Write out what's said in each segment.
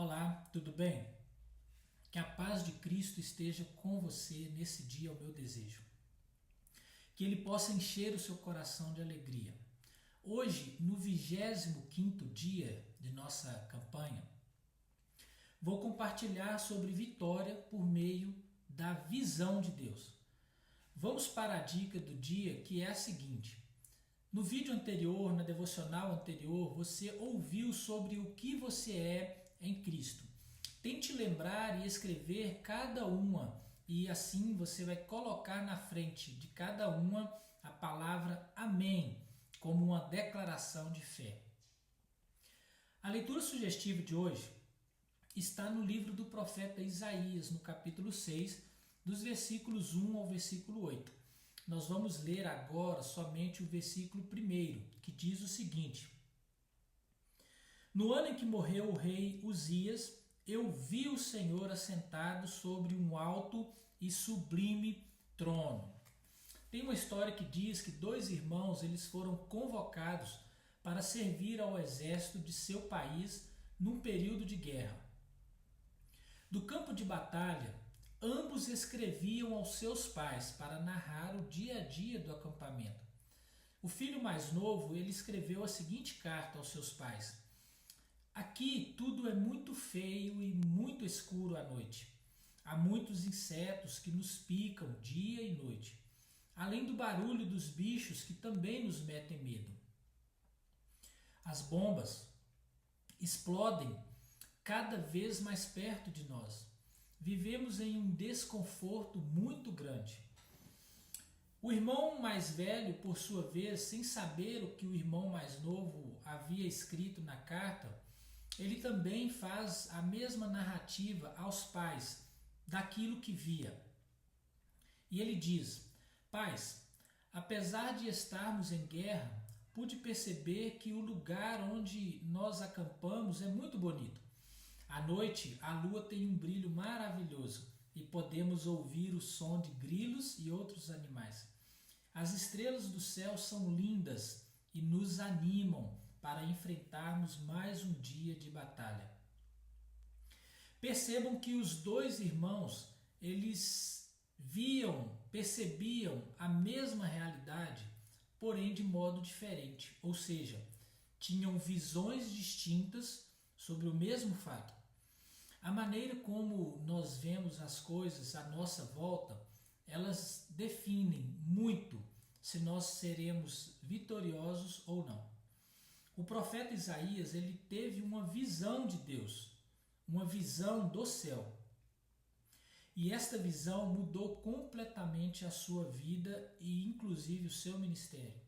Olá, tudo bem? Que a paz de Cristo esteja com você nesse dia, é o meu desejo. Que Ele possa encher o seu coração de alegria. Hoje, no 25º dia de nossa campanha, vou compartilhar sobre vitória por meio da visão de Deus. Vamos para a dica do dia, que é a seguinte. No vídeo anterior, na devocional anterior, você ouviu sobre o que você é em Cristo. Tente lembrar e escrever cada uma, e assim você vai colocar na frente de cada uma a palavra Amém, como uma declaração de fé. A leitura sugestiva de hoje está no livro do profeta Isaías, no capítulo 6, dos versículos 1 ao versículo 8. Nós vamos ler agora somente o versículo 1, que diz o seguinte: No ano em que morreu o rei Uzias, eu vi o Senhor assentado sobre um alto e sublime trono. Tem uma história que diz que dois irmãos eles foram convocados para servir ao exército de seu país num período de guerra. Do campo de batalha, ambos escreviam aos seus pais para narrar o dia a dia do acampamento. O filho mais novo ele escreveu a seguinte carta aos seus pais: Aqui tudo é muito feio e muito escuro à noite. Há muitos insetos que nos picam dia e noite, além do barulho dos bichos que também nos metem medo. As bombas explodem cada vez mais perto de nós. Vivemos em um desconforto muito grande. O irmão mais velho, por sua vez, sem saber o que o irmão mais novo havia escrito na carta, ele também faz a mesma narrativa aos pais daquilo que via. E ele diz: Pais, apesar de estarmos em guerra, pude perceber que o lugar onde nós acampamos é muito bonito. À noite, a lua tem um brilho maravilhoso e podemos ouvir o som de grilos e outros animais. As estrelas do céu são lindas e nos animam para enfrentarmos mais um dia de batalha. Percebam que os dois irmãos, eles percebiam a mesma realidade, porém de modo diferente, ou seja, tinham visões distintas sobre o mesmo fato. A maneira como nós vemos as coisas à nossa volta, elas definem muito se nós seremos vitoriosos ou não. O profeta Isaías ele teve uma visão de Deus, uma visão do céu. E esta visão mudou completamente a sua vida e inclusive o seu ministério.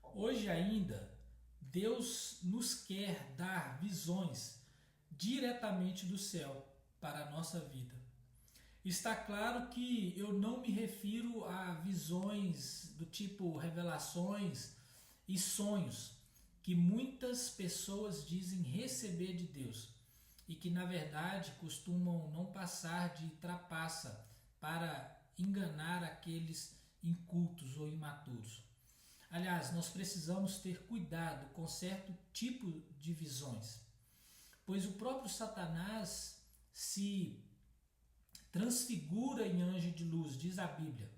Hoje ainda, Deus nos quer dar visões diretamente do céu para a nossa vida. Está claro que eu não me refiro a visões do tipo revelações e sonhos que muitas pessoas dizem receber de Deus e que na verdade costumam não passar de trapaça para enganar aqueles incultos ou imaturos. Aliás, nós precisamos ter cuidado com certo tipo de visões, pois o próprio Satanás se transfigura em anjo de luz, diz a Bíblia,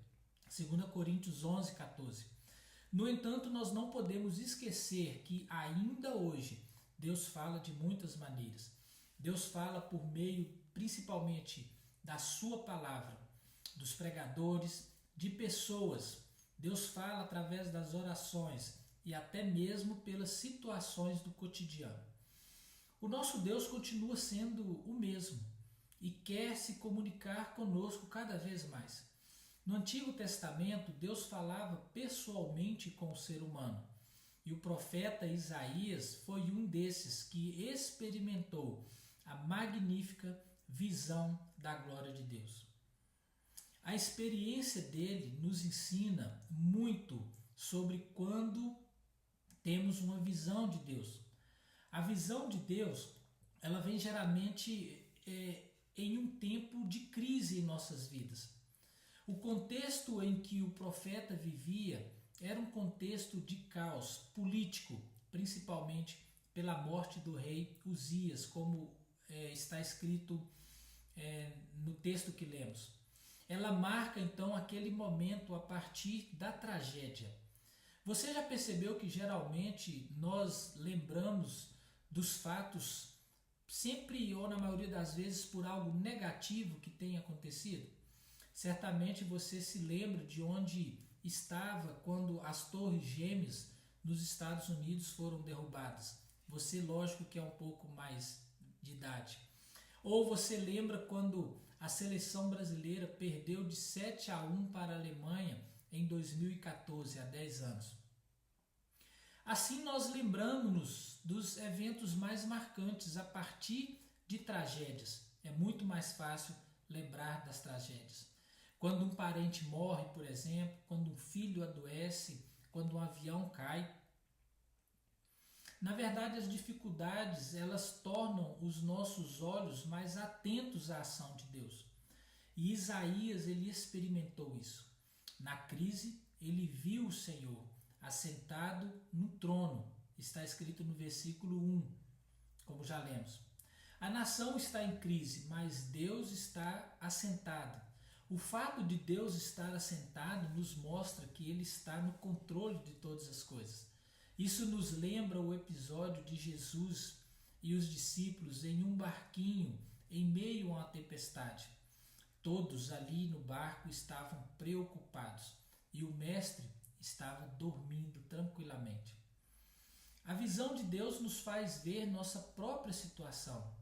2 Coríntios 11:14. No entanto, nós não podemos esquecer que ainda hoje Deus fala de muitas maneiras. Deus fala por meio principalmente da sua palavra, dos pregadores, de pessoas. Deus fala através das orações e até mesmo pelas situações do cotidiano. O nosso Deus continua sendo o mesmo e quer se comunicar conosco cada vez mais. No Antigo Testamento, Deus falava pessoalmente com o ser humano. E o profeta Isaías foi um desses que experimentou a magnífica visão da glória de Deus. A experiência dele nos ensina muito sobre quando temos uma visão de Deus. A visão de Deus, ela vem geralmente em um tempo de crise em nossas vidas. O contexto em que o profeta vivia era um contexto de caos político, principalmente pela morte do rei Uzias, como está escrito no texto que lemos. Ela marca então aquele momento a partir da tragédia. Você já percebeu que geralmente nós lembramos dos fatos sempre ou na maioria das vezes por algo negativo que tenha acontecido? Certamente você se lembra de onde estava quando as Torres Gêmeas nos Estados Unidos foram derrubadas. Você, lógico que é um pouco mais de idade. Ou você lembra quando a seleção brasileira perdeu de 7-1 para a Alemanha em 2014, há 10 anos. Assim nós lembramos-nos dos eventos mais marcantes a partir de tragédias. É muito mais fácil lembrar das tragédias. Quando um parente morre, por exemplo, quando um filho adoece, quando um avião cai. Na verdade, as dificuldades, elas tornam os nossos olhos mais atentos à ação de Deus. E Isaías, ele experimentou isso. Na crise, ele viu o Senhor assentado no trono. Está escrito no versículo 1, como já lemos. A nação está em crise, mas Deus está assentado. O fato de Deus estar assentado nos mostra que Ele está no controle de todas as coisas. Isso nos lembra o episódio de Jesus e os discípulos em um barquinho em meio a uma tempestade. Todos ali no barco estavam preocupados e o mestre estava dormindo tranquilamente. A visão de Deus nos faz ver nossa própria situação.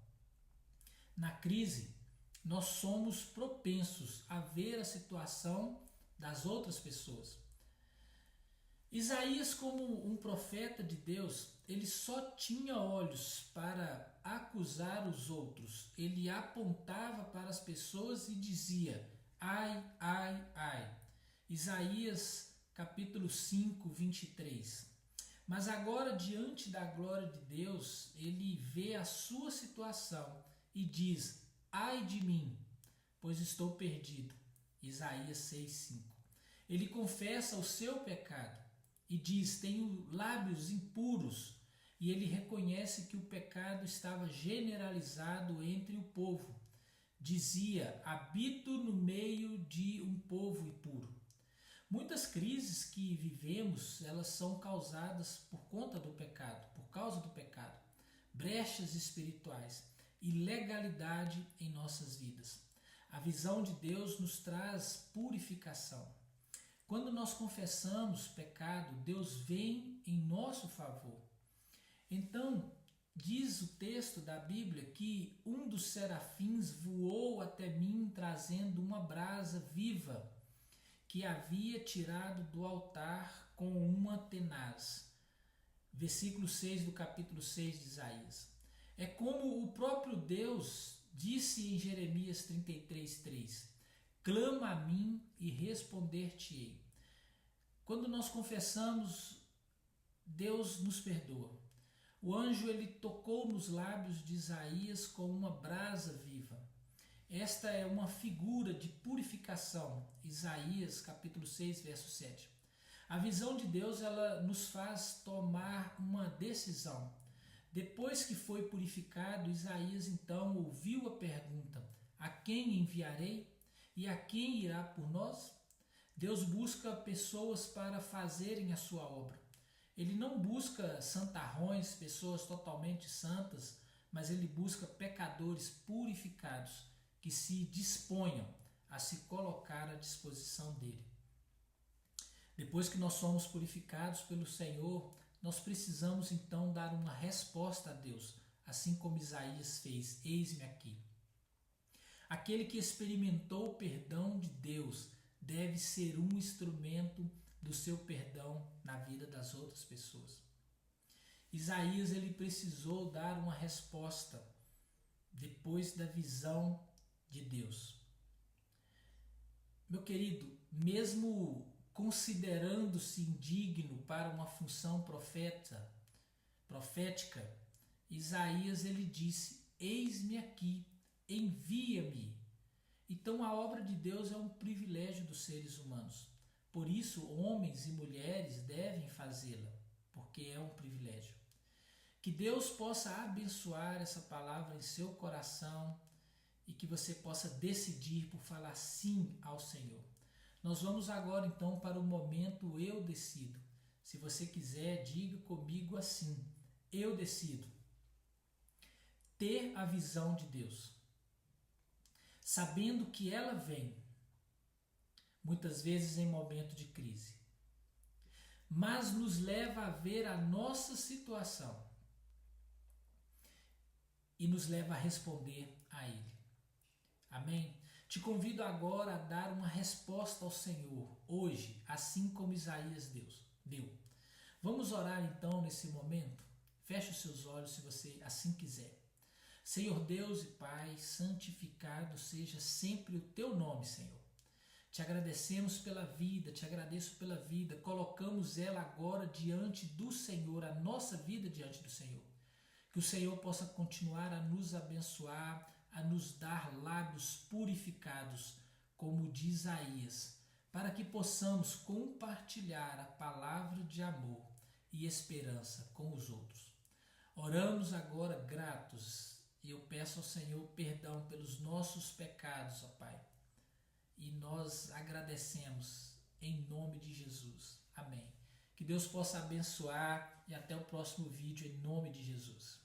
Na crise, nós somos propensos a ver a situação das outras pessoas. Isaías, como um profeta de Deus, ele só tinha olhos para acusar os outros. Ele apontava para as pessoas e dizia: ai, ai, ai. Isaías capítulo 5, 23. Mas agora, diante da glória de Deus, ele vê a sua situação e diz: ai de mim, pois estou perdido. Isaías 6, 5. Ele confessa o seu pecado e diz: tenho lábios impuros. E ele reconhece que o pecado estava generalizado entre o povo. Dizia: habito no meio de um povo impuro. Muitas crises que vivemos, elas são causadas por conta do pecado, por causa do pecado. Brechas espirituais, ilegalidade em nossas vidas. A visão de Deus nos traz purificação. Quando nós confessamos pecado, Deus vem em nosso favor. Então, diz o texto da Bíblia que um dos serafins voou até mim trazendo uma brasa viva que havia tirado do altar com uma tenaz. Versículo 6 do capítulo 6 de Isaías. É como o próprio Deus disse em Jeremias 33:3. Clama a mim e responder-te-ei. Quando nós confessamos, Deus nos perdoa. O anjo ele tocou nos lábios de Isaías com uma brasa viva. Esta é uma figura de purificação. Isaías capítulo 6, verso 7. A visão de Deus ela nos faz tomar uma decisão. Depois que foi purificado, Isaías então ouviu a pergunta: a quem enviarei? E a quem irá por nós? Deus busca pessoas para fazerem a sua obra. Ele não busca santarrões, pessoas totalmente santas, mas ele busca pecadores purificados que se disponham a se colocar à disposição dele. Depois que nós somos purificados pelo Senhor, nós precisamos então dar uma resposta a Deus, assim como Isaías fez: eis-me aqui. Aquele que experimentou o perdão de Deus deve ser um instrumento do seu perdão na vida das outras pessoas. Isaías ele precisou dar uma resposta depois da visão de Deus. Meu querido, mesmo considerando-se indigno para uma função profética, Isaías ele disse: eis-me aqui, envia-me. Então a obra de Deus é um privilégio dos seres humanos. Por isso, homens e mulheres devem fazê-la, porque é um privilégio. Que Deus possa abençoar essa palavra em seu coração e que você possa decidir por falar sim ao Senhor. Nós vamos agora então para o momento eu decido. Se você quiser, diga comigo assim: eu decido ter a visão de Deus, sabendo que ela vem, muitas vezes em momento de crise, mas nos leva a ver a nossa situação e nos leva a responder a Ele. Amém? Te convido agora a dar uma resposta ao Senhor, hoje, assim como Isaías deu. Vamos orar então nesse momento? Feche os seus olhos se você assim quiser. Senhor Deus e Pai, santificado seja sempre o Teu nome, Senhor. Te agradecemos pela vida, te agradeço pela vida, colocamos ela agora diante do Senhor, a nossa vida diante do Senhor. Que o Senhor possa continuar a nos abençoar, a nos dar lábios purificados, como diz Isaías, para que possamos compartilhar a palavra de amor e esperança com os outros. Oramos agora gratos e eu peço ao Senhor perdão pelos nossos pecados, ó Pai. E nós agradecemos em nome de Jesus. Amém. Que Deus possa abençoar e até o próximo vídeo em nome de Jesus.